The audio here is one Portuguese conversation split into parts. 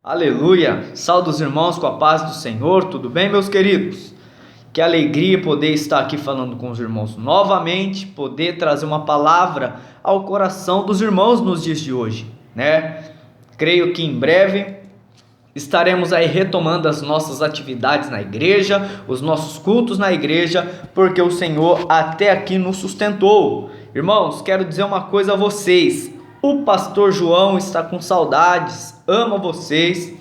Aleluia! Saúde os irmãos com a paz do Senhor, tudo bem, meus queridos? Que alegria poder estar aqui falando com os irmãos novamente, poder trazer uma palavra ao coração dos irmãos nos dias de hoje, né? Creio que em breve estaremos aí retomando as nossas atividades na igreja, os nossos cultos na igreja, porque o Senhor até aqui nos sustentou. Irmãos, quero dizer uma coisa a vocês. O pastor João está com saudades, ama vocês,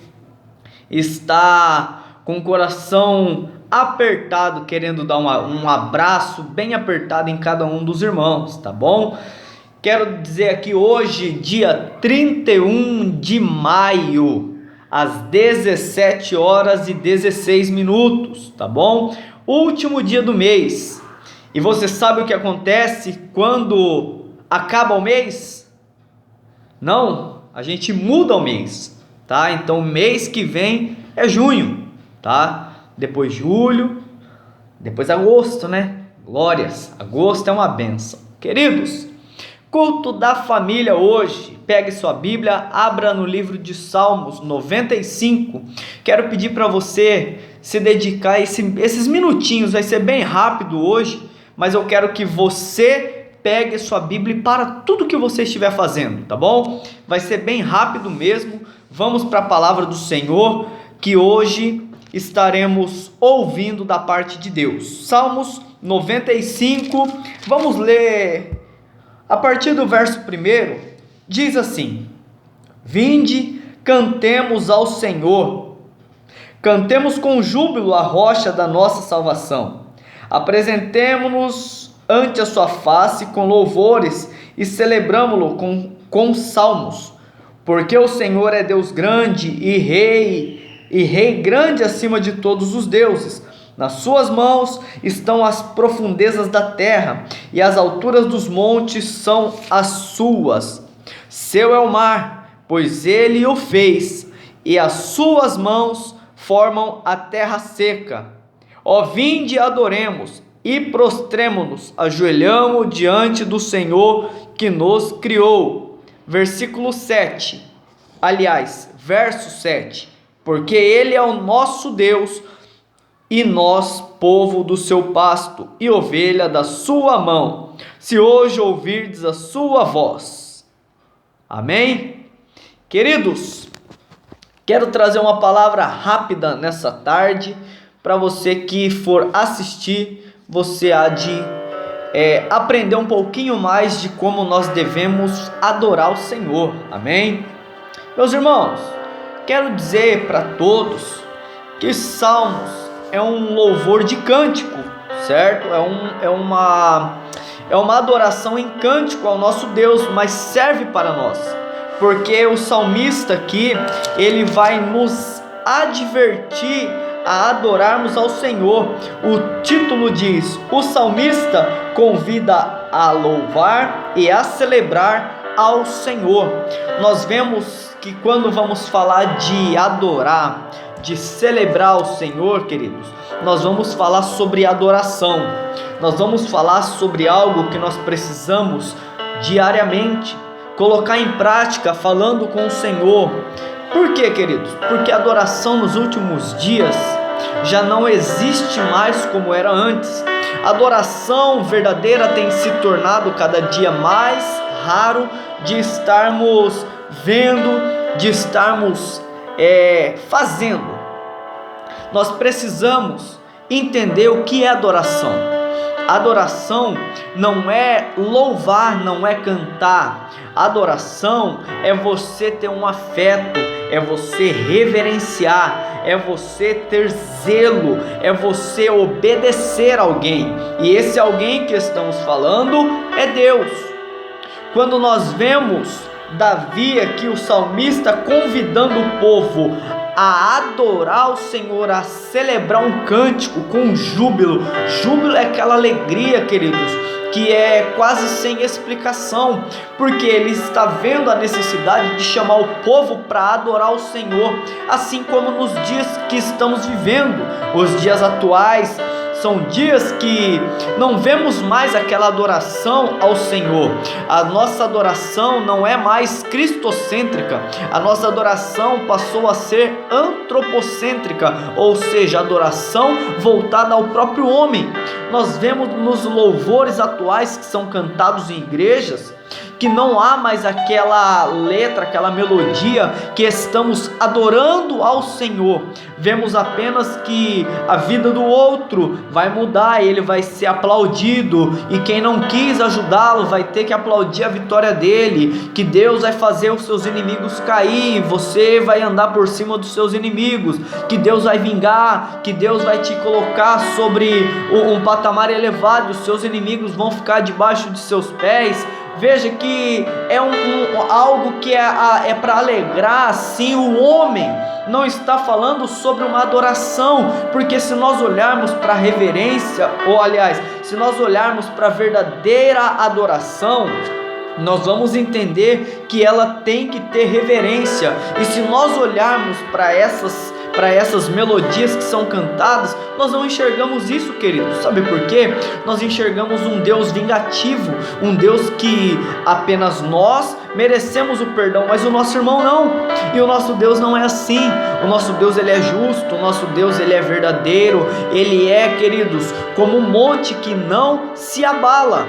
está com o coração apertado, querendo dar um abraço bem apertado em cada um dos irmãos, tá bom? Quero dizer aqui hoje, dia 31 de maio, às 17 horas e 16 minutos, tá bom? Último dia do mês. E você sabe o que acontece quando acaba o mês? Não, a gente muda o mês, tá? Então mês que vem é junho, tá? Depois julho, depois agosto, né? Glórias, agosto é uma bênção. Queridos, culto da família hoje. Pegue sua Bíblia, abra no livro de Salmos 95. Quero pedir para você se dedicar a esses minutinhos, vai ser bem rápido hoje, mas eu quero que você pegue sua Bíblia e para tudo que você estiver fazendo, tá bom? Vai ser bem rápido mesmo. Vamos para a palavra do Senhor, que hoje estaremos ouvindo da parte de Deus. Salmos 95, vamos ler a partir do verso 1, diz assim: Vinde, cantemos ao Senhor, cantemos com júbilo a rocha da nossa salvação, apresentemo-nos ante a sua face com louvores e celebramo-lo com salmos, porque o Senhor é Deus grande e Rei grande acima de todos os deuses. Nas suas mãos estão as profundezas da terra, e as alturas dos montes são as suas. Seu é o mar, pois ele o fez, e as suas mãos formam a terra seca. Ó, vinde, adoremos e prostremo-nos, ajoelhamo diante do Senhor que nos criou. Versículo 7, verso 7, porque ele é o nosso Deus, e nós, povo do seu pasto, e ovelha da sua mão, se hoje ouvirdes a sua voz. Amém? Queridos, quero trazer uma palavra rápida nessa tarde, para você que for assistir, você há de aprender um pouquinho mais de como nós devemos adorar o Senhor, amém? Meus irmãos, quero dizer para todos que Salmos é um louvor de cântico, certo? É uma adoração em cântico ao nosso Deus, mas serve para nós, porque o salmista aqui, ele vai nos advertir a adorarmos ao Senhor. O título diz: o salmista convida a louvar e a celebrar ao Senhor. Nós vemos que quando vamos falar de adorar, de celebrar ao Senhor, queridos, nós vamos falar sobre adoração. Nós vamos falar sobre algo que nós precisamos diariamente colocar em prática, falando com o Senhor. Por quê, queridos? Porque a adoração nos últimos dias já não existe mais como era antes. A adoração verdadeira tem se tornado cada dia mais raro de estarmos vendo, de estarmos fazendo. Nós precisamos entender o que é adoração. Adoração não é louvar, não é cantar. Adoração é você ter um afeto, é você reverenciar, é você ter zelo, é você obedecer a alguém. E esse alguém que estamos falando é Deus. Quando nós vemos Davi aqui, o salmista, convidando o povo a adorar o Senhor, a celebrar um cântico com júbilo. Júbilo é aquela alegria, queridos, que é quase sem explicação, porque ele está vendo a necessidade de chamar o povo para adorar o Senhor, assim como nos dias que estamos vivendo. Os dias atuais São dias que não vemos mais aquela adoração ao Senhor. A nossa adoração não é mais cristocêntrica. A nossa adoração passou a ser antropocêntrica, ou seja, adoração voltada ao próprio homem. Nós vemos nos louvores atuais que são cantados em igrejas que não há mais aquela letra, aquela melodia que estamos adorando ao Senhor. Vemos apenas que a vida do outro vai mudar, ele vai ser aplaudido, e quem não quis ajudá-lo vai ter que aplaudir a vitória dele, que Deus vai fazer os seus inimigos cair, você vai andar por cima dos seus inimigos, que Deus vai vingar, que Deus vai te colocar sobre um patamar elevado, os seus inimigos vão ficar debaixo de seus pés. Veja que é algo que é para alegrar sim o homem. Não está falando sobre uma adoração, porque se nós olharmos para a reverência, ou aliás, se nós olharmos para a verdadeira adoração, nós vamos entender que ela tem que ter reverência. E se nós olharmos para essas melodias que são cantadas, nós não enxergamos isso, queridos. Sabe por quê? Nós enxergamos um Deus vingativo, um Deus que apenas nós merecemos o perdão, mas o nosso irmão não. E o nosso Deus não é assim. O nosso Deus, ele é justo, o nosso Deus, ele é verdadeiro. Ele é, queridos, como um monte que não se abala.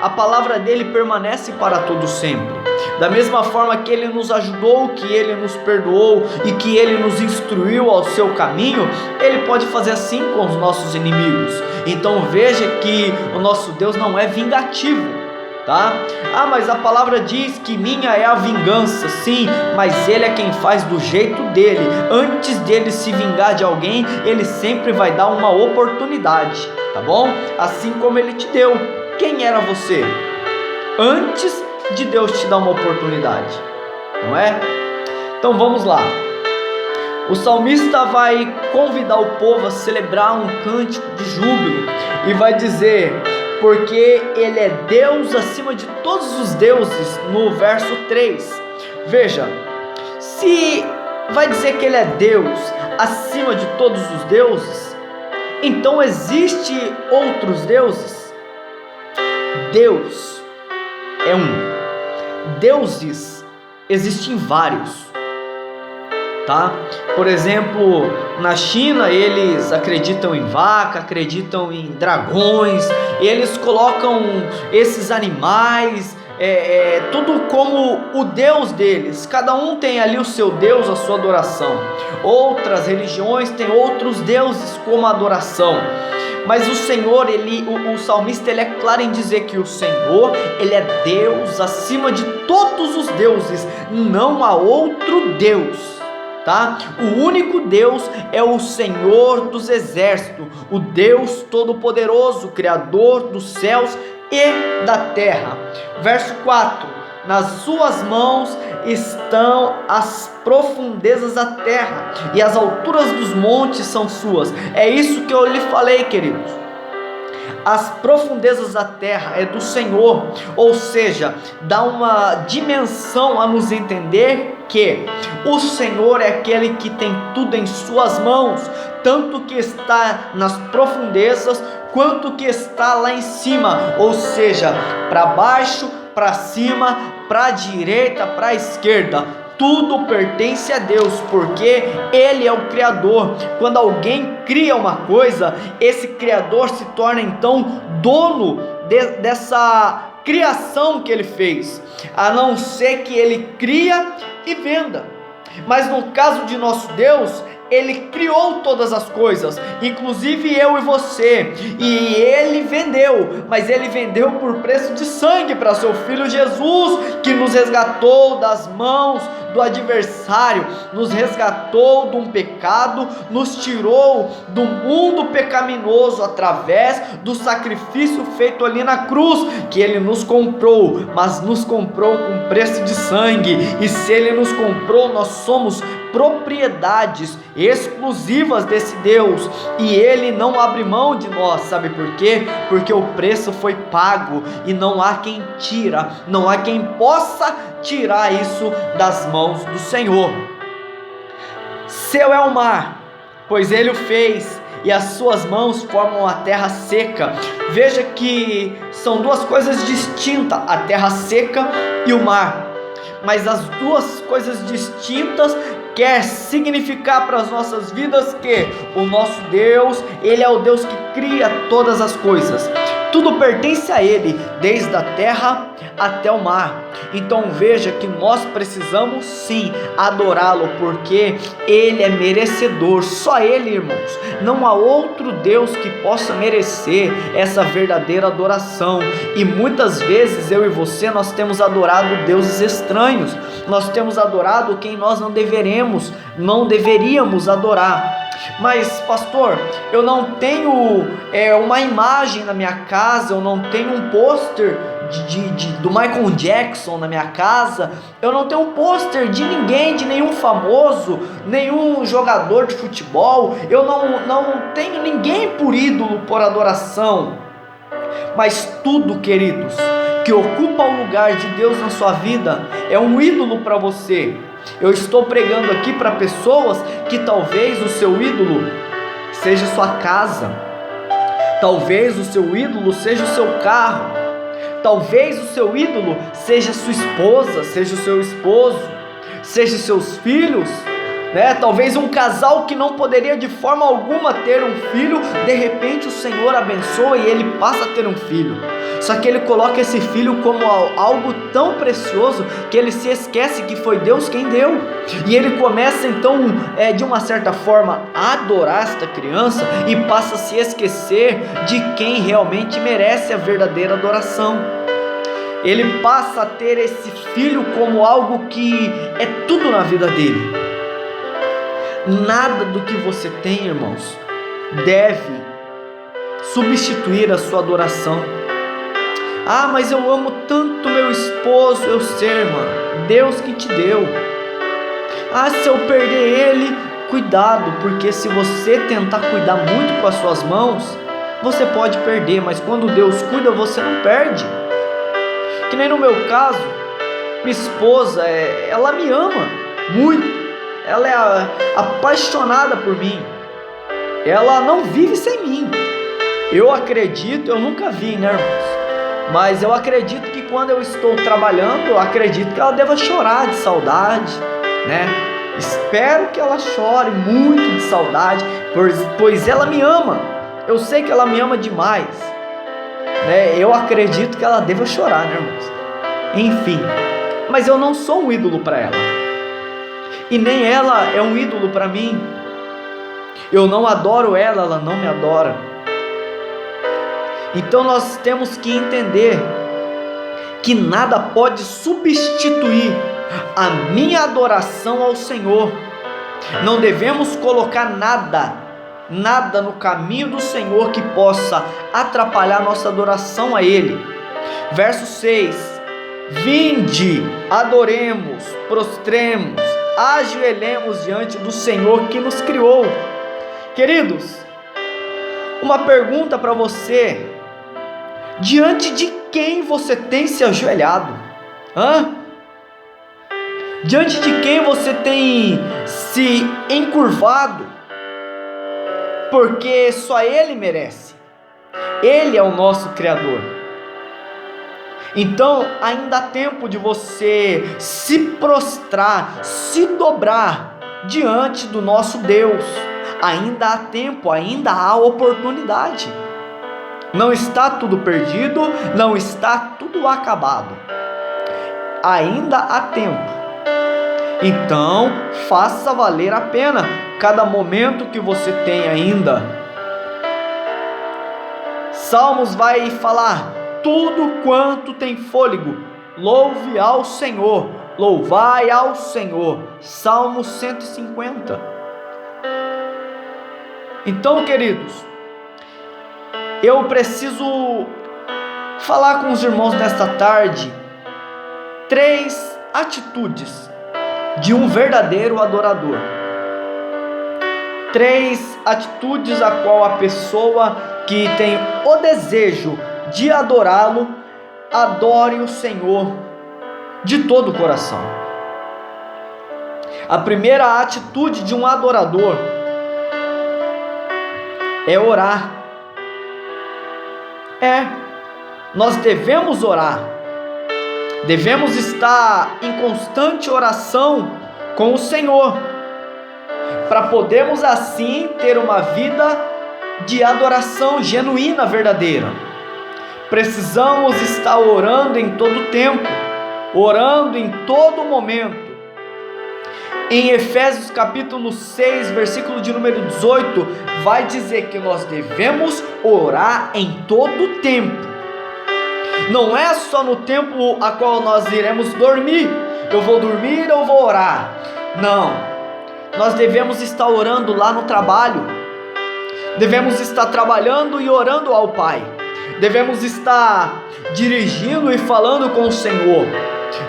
A palavra dele permanece para todo sempre. Da mesma forma que ele nos ajudou, que ele nos perdoou e que ele nos instruiu ao seu caminho, ele pode fazer assim com os nossos inimigos. Então veja que o nosso Deus não é vingativo, tá? Mas a palavra diz que minha é a vingança. Sim, mas ele é quem faz do jeito dele. Antes dele se vingar de alguém, ele sempre vai dar uma oportunidade, tá bom? Assim como ele te deu. Quem era você antes de Deus te dar uma oportunidade, não é? Então vamos lá. O salmista vai convidar o povo a celebrar um cântico de júbilo e vai dizer: porque ele é Deus acima de todos os deuses, no verso 3. Veja, se vai dizer que ele é Deus acima de todos os deuses, então existe outros deuses? Deus é um. Deuses existem vários, tá? Por exemplo, na China eles acreditam em vaca, acreditam em dragões, eles colocam esses animais, tudo como o Deus deles. Cada um tem ali o seu Deus, a sua adoração. Outras religiões têm outros deuses como adoração. Mas o Senhor, o salmista, ele é claro em dizer que o Senhor, ele é Deus acima de todos os deuses, não há outro Deus, tá? O único Deus é o Senhor dos exércitos, o Deus todo-poderoso, Criador dos céus e da terra. Verso 4. Nas suas mãos estão as profundezas da terra, e as alturas dos montes são suas. É isso que eu lhe falei, queridos. As profundezas da terra é do Senhor, ou seja, dá uma dimensão a nos entender que o Senhor é aquele que tem tudo em suas mãos, tanto que está nas profundezas quanto que está lá em cima, ou seja, para baixo, para cima, para a direita, para a esquerda. Tudo pertence a Deus, porque Ele é o Criador. Quando alguém cria uma coisa, esse Criador se torna então dono dessa criação que Ele fez, a não ser que Ele cria e venda. Mas no caso de nosso Deus, Ele criou todas as coisas, inclusive eu e você, e Ele vendeu, mas Ele vendeu por preço de sangue para seu Filho Jesus, que nos resgatou das mãos do adversário, nos resgatou de um pecado, nos tirou do mundo pecaminoso através do sacrifício feito ali na cruz, que Ele nos comprou, mas nos comprou com preço de sangue. E se Ele nos comprou, nós somos propriedades exclusivas desse Deus, e Ele não abre mão de nós. Sabe por quê? Porque o preço foi pago, e não há quem tira, não há quem possa tirar isso das mãos do Senhor. Seu é o mar, pois Ele o fez, e as suas mãos formam a terra seca. Veja que são duas coisas distintas, a terra seca e o mar. Mas as duas coisas distintas quer significar para as nossas vidas que o nosso Deus, Ele é o Deus que cria todas as coisas. Tudo pertence a Ele, desde a terra até o mar. Então veja que nós precisamos sim adorá-lo, porque Ele é merecedor, só Ele, irmãos. Não há outro Deus que possa merecer essa verdadeira adoração. E muitas vezes eu e você, nós temos adorado deuses estranhos, nós temos adorado quem nós não deveríamos adorar. Mas pastor, eu não tenho uma imagem na minha casa, eu não tenho um pôster do Michael Jackson na minha casa, eu não tenho um pôster de ninguém, de nenhum famoso, nenhum jogador de futebol, eu não tenho ninguém por ídolo, por adoração. Mas tudo, queridos, que ocupa o lugar de Deus na sua vida é um ídolo para você. Eu estou pregando aqui para pessoas que talvez o seu ídolo seja sua casa, talvez o seu ídolo seja o seu carro, talvez o seu ídolo seja sua esposa, seja o seu esposo, seja seus filhos, né? Talvez um casal que não poderia de forma alguma ter um filho, de repente o Senhor abençoa e ele passa a ter um filho. Só que ele coloca esse filho como algo tão precioso que ele se esquece que foi Deus quem deu. E ele começa então, de uma certa forma, a adorar esta criança e passa a se esquecer de quem realmente merece a verdadeira adoração. Ele passa a ter esse filho como algo que é tudo na vida dele. Nada do que você tem, irmãos, deve substituir a sua adoração. Ah, mas eu amo tanto meu esposo. Eu sei, irmã, Deus que te deu. Ah, se eu perder ele, cuidado, porque se você tentar cuidar muito com as suas mãos, você pode perder, mas quando Deus cuida, você não perde. Que nem no meu caso, minha esposa, ela me ama muito. Ela é apaixonada por mim. Ela não vive sem mim. Eu acredito, eu nunca vi, né, irmãos? Mas eu acredito que quando eu estou trabalhando, eu acredito que ela deva chorar de saudade, né? Espero que ela chore muito de saudade, pois ela me ama. Eu sei que ela me ama demais, né? Eu acredito que ela deva chorar, né, irmãos? Enfim, mas eu não sou um ídolo para ela. E nem ela é um ídolo para mim. Eu não adoro ela, ela não me adora. Então nós temos que entender que nada pode substituir a minha adoração ao Senhor. Não devemos colocar nada no caminho do Senhor que possa atrapalhar nossa adoração a Ele. Verso 6: Vinde, adoremos, prostremos, ajoelhemos diante do Senhor que nos criou. Queridos, uma pergunta para você: diante de quem você tem se ajoelhado? Diante de quem você tem se encurvado? Porque só Ele merece. Ele é o nosso Criador. Então ainda há tempo de você se prostrar, se dobrar diante do nosso Deus. Ainda há tempo, ainda há oportunidade. Não está tudo perdido, não está tudo acabado. Ainda há tempo. Então faça valer a pena cada momento que você tem ainda. Salmos vai falar: tudo quanto tem fôlego, louve ao Senhor, louvai ao Senhor. Salmo 150. Então, queridos, eu preciso falar com os irmãos nesta tarde 3 atitudes de um verdadeiro adorador. 3 atitudes a qual a pessoa que tem o desejo de adorá-lo, adore o Senhor de todo o coração. A primeira atitude de um adorador é orar. Nós devemos orar. Devemos estar em constante oração com o Senhor, para podermos assim ter uma vida de adoração genuína, verdadeira. Precisamos estar orando em todo tempo, orando em todo momento. Em Efésios capítulo 6, versículo de número 18, vai dizer que nós devemos orar em todo tempo. Não é só no tempo a qual nós iremos dormir. Eu vou dormir, eu vou orar. Não. Nós devemos estar orando lá no trabalho. Devemos estar trabalhando e orando ao Pai. Devemos estar dirigindo e falando com o Senhor.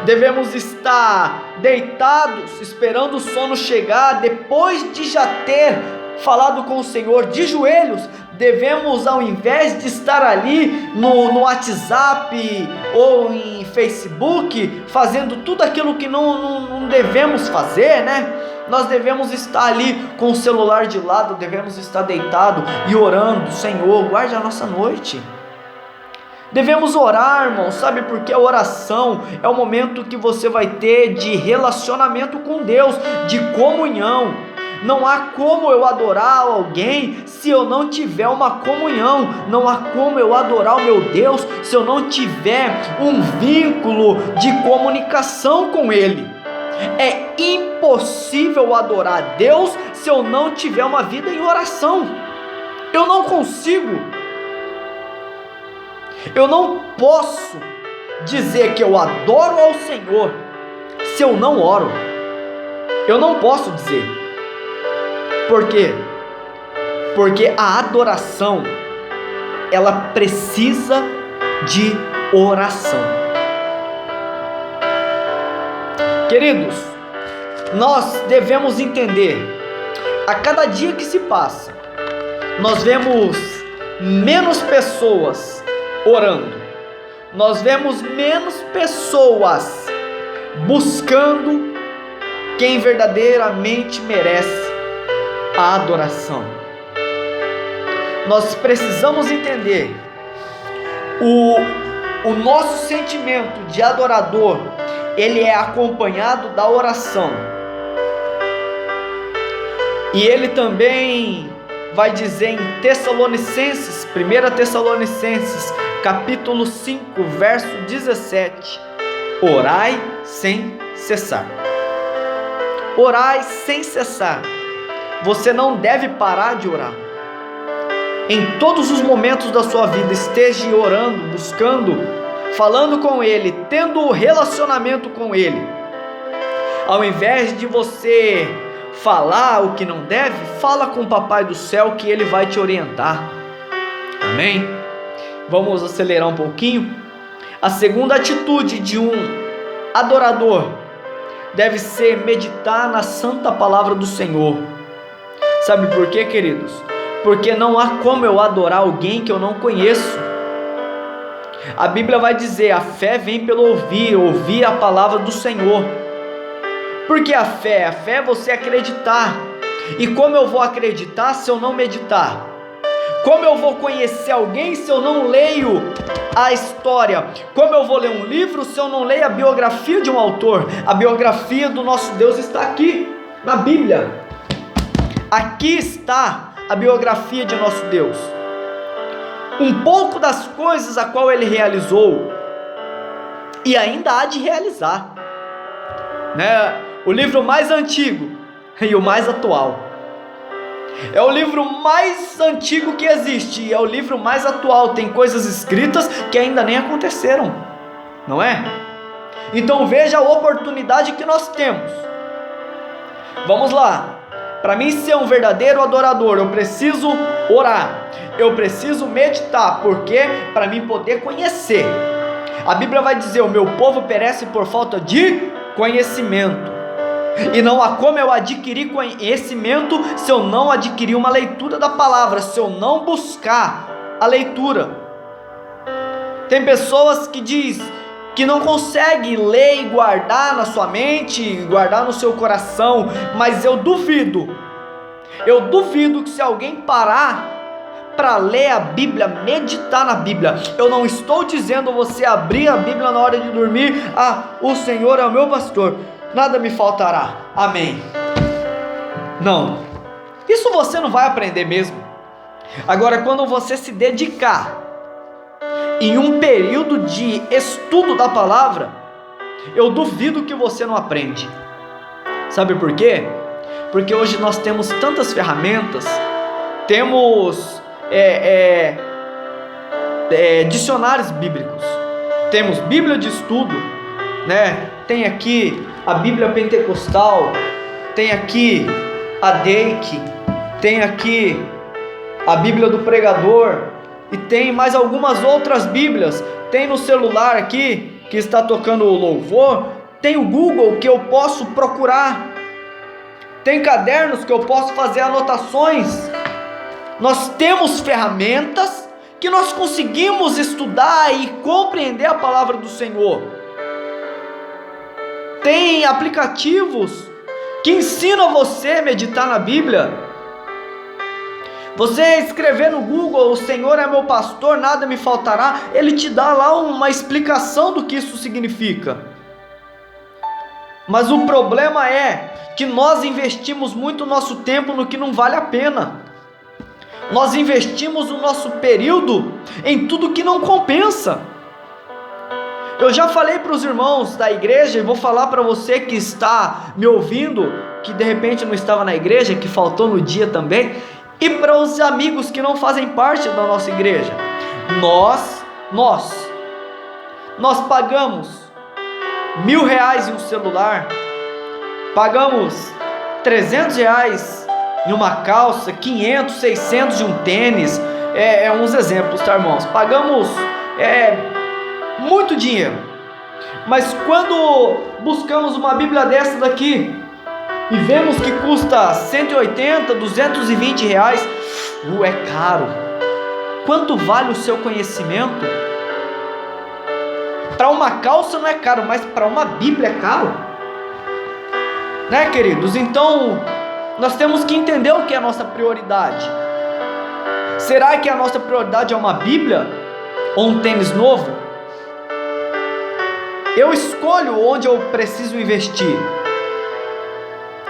Devemos estar deitados, esperando o sono chegar, depois de já ter falado com o Senhor, de joelhos. Devemos, ao invés de estar ali no WhatsApp ou em Facebook, fazendo tudo aquilo que não devemos fazer, né? Nós devemos estar ali com o celular de lado, devemos estar deitado e orando: Senhor, guarde a nossa noite. Devemos orar, irmão, sabe? Porque a oração é o momento que você vai ter de relacionamento com Deus, de comunhão. Não há como eu adorar alguém se eu não tiver uma comunhão. Não há como eu adorar o meu Deus se eu não tiver um vínculo de comunicação com Ele. É impossível adorar a Deus se eu não tiver uma vida em oração. Eu não consigo. Eu não posso dizer que eu adoro ao Senhor se eu não oro. Eu não posso dizer. Por quê? Porque a adoração, ela precisa de oração. Queridos, nós devemos entender, a cada dia que se passa, nós vemos menos pessoas orando, nós vemos menos pessoas buscando quem verdadeiramente merece a adoração. Nós precisamos entender o nosso sentimento de adorador, ele é acompanhado da oração. E ele também vai dizer em Tessalonicenses, 1 Tessalonicenses, capítulo 5, verso 17: orai sem cessar. Orai sem cessar. Você não deve parar de orar. Em todos os momentos da sua vida, esteja orando, buscando, falando com Ele, tendo relacionamento com Ele. Ao invés de você falar o que não deve, fala com o Papai do Céu, que Ele vai te orientar. Amém? Vamos acelerar um pouquinho. A segunda atitude de um adorador deve ser meditar na santa palavra do Senhor. Sabe por quê, queridos? Porque não há como eu adorar alguém que eu não conheço. A Bíblia vai dizer: a fé vem pelo ouvir, ouvir a palavra do Senhor. Porque a fé é você acreditar. E como eu vou acreditar se eu não meditar? Como eu vou conhecer alguém se eu não leio a história? Como eu vou ler um livro se eu não leio a biografia de um autor? A biografia do nosso Deus está aqui, na Bíblia. Aqui está a biografia de nosso Deus. Um pouco das coisas a qual Ele realizou e ainda há de realizar, né? O livro mais antigo e o mais atual. É o livro mais antigo que existe e é o livro mais atual. Tem coisas escritas que ainda nem aconteceram, não é? Então veja a oportunidade que nós temos. Vamos lá. Para mim ser um verdadeiro adorador, eu preciso orar, eu preciso meditar, porque para mim poder conhecer. A Bíblia vai dizer: o meu povo perece por falta de conhecimento. E não há como eu adquirir conhecimento se eu não adquirir uma leitura da palavra, se eu não buscar a leitura. Tem pessoas que diz que não consegue ler e guardar na sua mente, guardar no seu coração, mas eu duvido que se alguém parar para ler a Bíblia, meditar na Bíblia. Eu não estou dizendo você abrir a Bíblia na hora de dormir. O Senhor é o meu pastor, nada me faltará, amém. Não, isso você não vai aprender mesmo. Agora, quando você se dedicar em um período de estudo da palavra, eu duvido que você não aprende. Sabe por quê? Porque hoje nós temos tantas ferramentas, temos dicionários bíblicos, temos Bíblia de estudo, né? Tem aqui a Bíblia Pentecostal, tem aqui a Deik, tem aqui a Bíblia do Pregador, e tem mais algumas outras Bíblias. Tem no celular aqui, que está tocando o louvor, tem o Google que eu posso procurar, tem cadernos que eu posso fazer anotações. Nós temos ferramentas que nós conseguimos estudar e compreender a palavra do Senhor. Tem aplicativos que ensinam você a meditar na Bíblia. Você escrever no Google, o Senhor é meu pastor, nada me faltará, ele te dá lá uma explicação do que isso significa. Mas o problema é que nós investimos muito nosso tempo no que não vale a pena. Nós investimos o nosso período em tudo que não compensa. Eu já falei para os irmãos da igreja, e vou falar para você que está me ouvindo, que de repente não estava na igreja, que faltou no dia também, e para os amigos que não fazem parte da nossa igreja. Nós pagamos R$1.000 em um celular, pagamos R$300 em uma calça, 500, 600 de um tênis, uns exemplos, tá, irmãos? Pagamos muito dinheiro, mas quando buscamos uma Bíblia dessa daqui e vemos que custa 180, 220 reais, é caro. Quanto vale o seu conhecimento? Para uma calça não é caro, mas para uma Bíblia é caro, né, queridos? Então nós temos que entender o que é a nossa prioridade. Será que a nossa prioridade é uma Bíblia ou um tênis novo? Eu escolho onde eu preciso investir,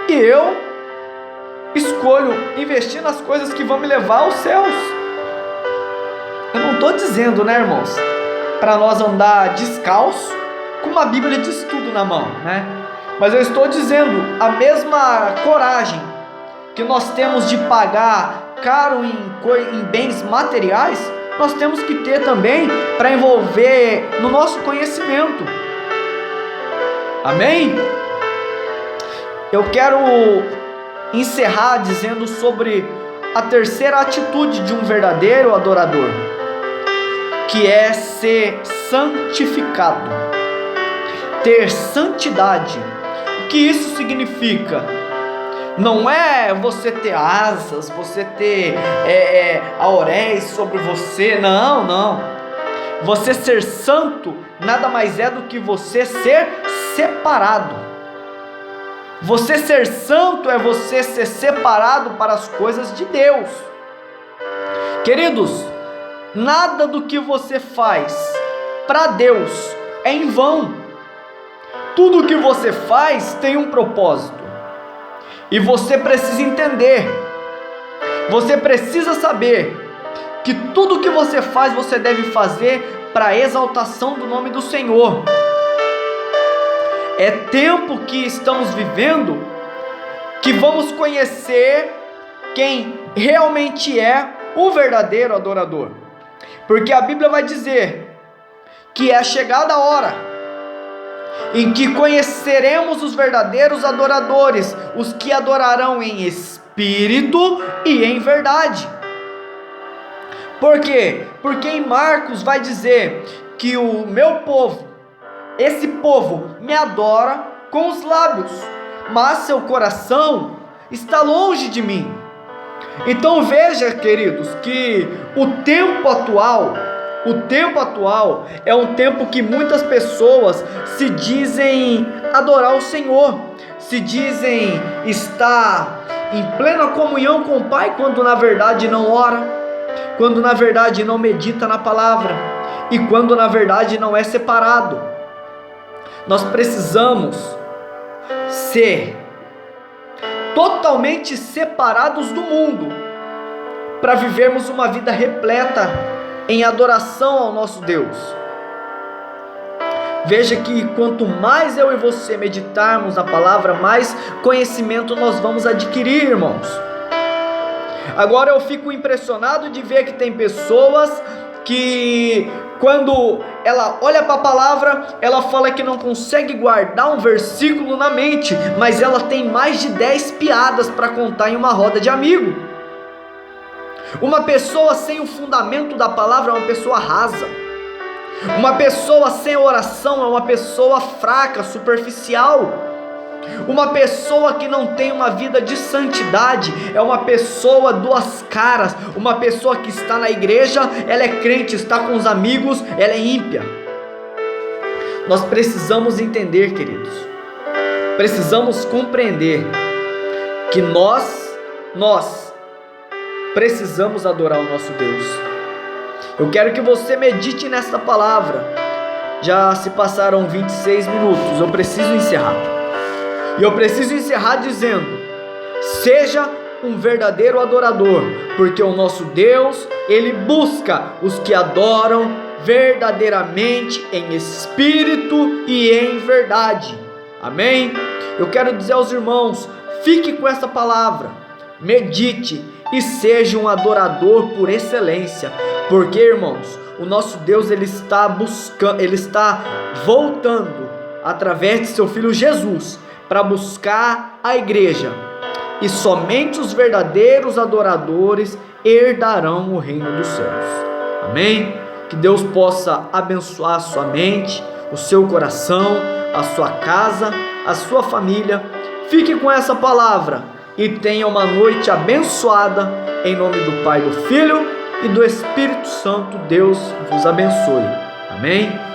e eu escolho investir nas coisas que vão me levar aos céus. Eu não estou dizendo, né, irmãos, para nós andar descalço com uma Bíblia de estudo na mão, né? Mas eu estou dizendo, a mesma coragem que nós temos de pagar caro em bens materiais, nós temos que ter também para envolver no nosso conhecimento. Amém? Eu quero encerrar dizendo sobre a terceira atitude de um verdadeiro adorador, que é ser santificado, ter santidade. O que isso significa? Não é você ter asas, você ter auréis sobre você, não. Você ser santo nada mais é do que você ser separado. Você ser santo é você ser separado para as coisas de Deus. Queridos, nada do que você faz para Deus é em vão. Tudo o que você faz tem um propósito. E você precisa entender, você precisa saber que tudo que você faz, você deve fazer para a exaltação do nome do Senhor. É tempo que estamos vivendo que vamos conhecer quem realmente é o verdadeiro adorador. Porque a Bíblia vai dizer que é chegada a hora em que conheceremos os verdadeiros adoradores, os que adorarão em espírito e em verdade. Por quê? Porque em Marcos vai dizer que o meu povo, esse povo me adora com os lábios, mas seu coração está longe de mim. Então veja, queridos, que o tempo atual é um tempo que muitas pessoas se dizem adorar o Senhor, se dizem estar em plena comunhão com o Pai, quando na verdade não ora, quando na verdade não medita na palavra e quando na verdade não é separado. Nós precisamos ser totalmente separados do mundo para vivermos uma vida repleta em adoração ao nosso Deus. Veja que quanto mais eu e você meditarmos na palavra, mais conhecimento nós vamos adquirir, irmãos. Agora eu fico impressionado de ver que tem pessoas que, quando ela olha para a palavra, ela fala que não consegue guardar um versículo na mente, mas ela tem mais de 10 piadas para contar em uma roda de amigo. Uma pessoa sem o fundamento da palavra é uma pessoa rasa. Uma pessoa sem oração é uma pessoa fraca, superficial. Uma pessoa que não tem uma vida de santidade é uma pessoa duas caras. Uma pessoa que está na igreja, ela é crente, está com os amigos, ela é ímpia. Nós precisamos entender, queridos, precisamos compreender que nós precisamos adorar o nosso Deus. Eu quero que você medite nesta palavra. Já se passaram 26 minutos, eu preciso encerrar. E eu preciso encerrar dizendo: seja um verdadeiro adorador, porque o nosso Deus, Ele busca os que adoram verdadeiramente em espírito e em verdade. Amém? Eu quero dizer aos irmãos, fique com essa palavra, medite e seja um adorador por excelência, porque, irmãos, o nosso Deus, Ele está voltando através de seu Filho Jesus para buscar a igreja, e somente os verdadeiros adoradores herdarão o reino dos céus. Amém? Que Deus possa abençoar a sua mente, o seu coração, a sua casa, a sua família. Fique com essa palavra e tenha uma noite abençoada, em nome do Pai, do Filho e do Espírito Santo. Deus vos abençoe. Amém?